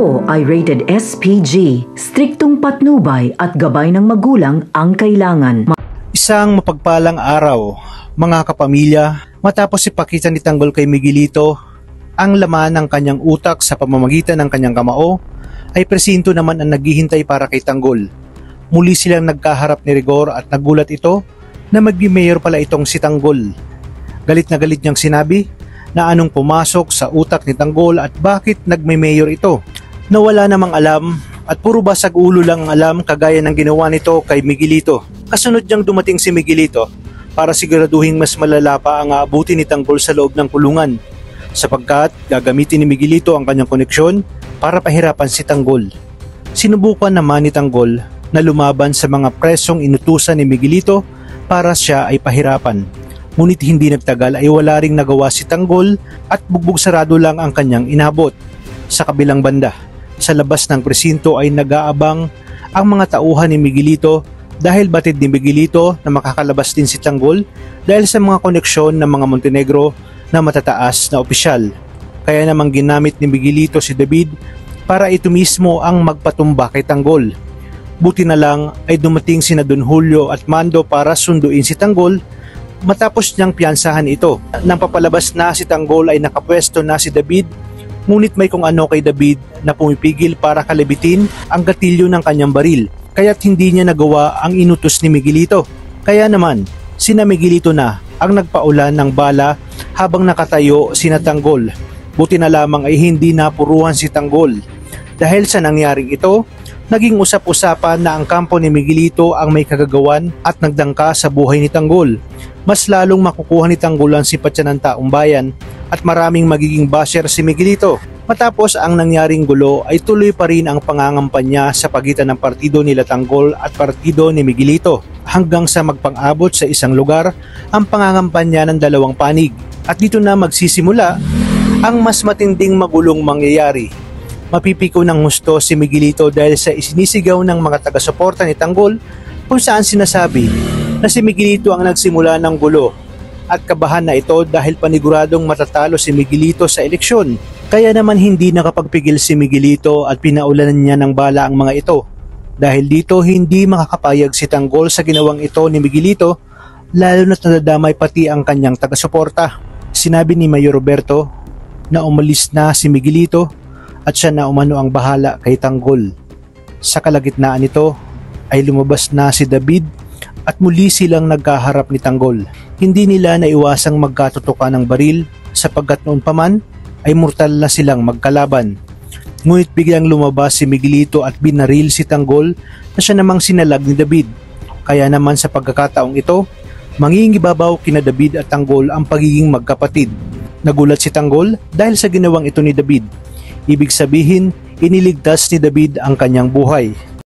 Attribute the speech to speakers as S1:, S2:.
S1: Ito ay rated SPG, striktong patnubay at gabay ng magulang ang kailangan.
S2: Isang mapagpalang araw, mga kapamilya, matapos ipakita ni Tanggol kay Miguelito ang laman ng kanyang utak sa pamamagitan ng kanyang kamao, ay presinto naman ang naghihintay para kay Tanggol. Muli silang nagkaharap ni Rigor at nagulat ito na magbi-mayor pala itong si Tanggol. Galit na galit niyang sinabi na anong pumasok sa utak ni Tanggol at bakit nagme-mayor ito. Nawala namang alam at puro basag ulo lang ang alam kagaya ng ginawa nito kay Miguelito. Kasunod niyang dumating si Miguelito para siguraduhin mas malala pa ang aabuti ni Tanggol sa loob ng kulungan, sapagkat gagamitin ni Miguelito ang kanyang koneksyon para pahirapan si Tanggol. Sinubukan naman ni Tanggol na lumaban sa mga presong inutusan ni Miguelito para siya ay pahirapan. Ngunit hindi nagtagal ay wala ring nagawa si Tanggol at bugbog sarado lang ang kanyang inabot. Sa kabilang banda, sa labas ng presinto ay nag-aabang ang mga tauhan ni Miguelito dahil batid ni Miguelito na makakalabas din si Tanggol dahil sa mga koneksyon ng mga Montenegro na matataas na opisyal. Kaya namang ginamit ni Miguelito si David para ito mismo ang magpatumba kay Tanggol. Buti na lang ay dumating sina Don Julio at Mando para sunduin si Tanggol. Matapos niyang piyansahan ito, nang papalabas na si Tanggol ay nakapwesto na si David, ngunit may kung ano kay David na pumipigil para kalabitin ang gatilyo ng kanyang baril, kaya't hindi niya nagawa ang inutos ni Miguelito. Kaya naman, sina Miguelito na ang nagpaulan ng bala habang nakatayo sina Tanggol. Buti na lamang ay hindi napuruhan si Tanggol. Dahil sa nangyaring ito, naging usap-usapan na ang kampo ni Miguelito ang may kagagawan at nagdangka sa buhay ni Tanggol. Mas lalong makukuha ni Tanggol ang simpatya ng taong bayan at maraming magiging basher si Miguelito. Matapos ang nangyaring gulo ay tuloy pa rin ang pangangampanya sa pagitan ng partido nila Tanggol at partido ni Miguelito hanggang sa magpang-abot sa isang lugar ang pangangampanya ng dalawang panig. At dito na magsisimula ang mas matinding magulong mangyayari. Mapipiko ng husto si Miguelito dahil sa isinisigaw ng mga taga-suporta ni Tanggol kung saan sinasabi na si Miguelito ang nagsimula ng gulo at kabahan na ito dahil paniguradong matatalo si Miguelito sa eleksyon. Kaya naman hindi nakapagpigil si Miguelito at pinaulanan niya ng bala ang mga ito. Dahil dito hindi makakapayag si Tanggol sa ginawang ito ni Miguelito, lalo na't nadadamay pati ang kanyang taga-suporta. Sinabi ni Mayor Roberto na umalis na si Miguelito at siya na umano ang bahala kay Tanggol. Sa kalagitnaan nito ay lumabas na si David at muli silang nagkaharap ni Tanggol. Hindi nila naiwasang magkatutukan ng baril sapagkat noon pa man ay mortal na silang magkalaban. Ngunit biglang lumabas si Miguelito at binaril si Tanggol na siya namang sinalag ni David. Kaya naman sa pagkakataong ito, mangingibabaw kina David at Tanggol ang pagiging magkapatid. Nagulat si Tanggol dahil sa ginawang ito ni David. Ibig sabihin, iniligtas ni David ang kanyang buhay.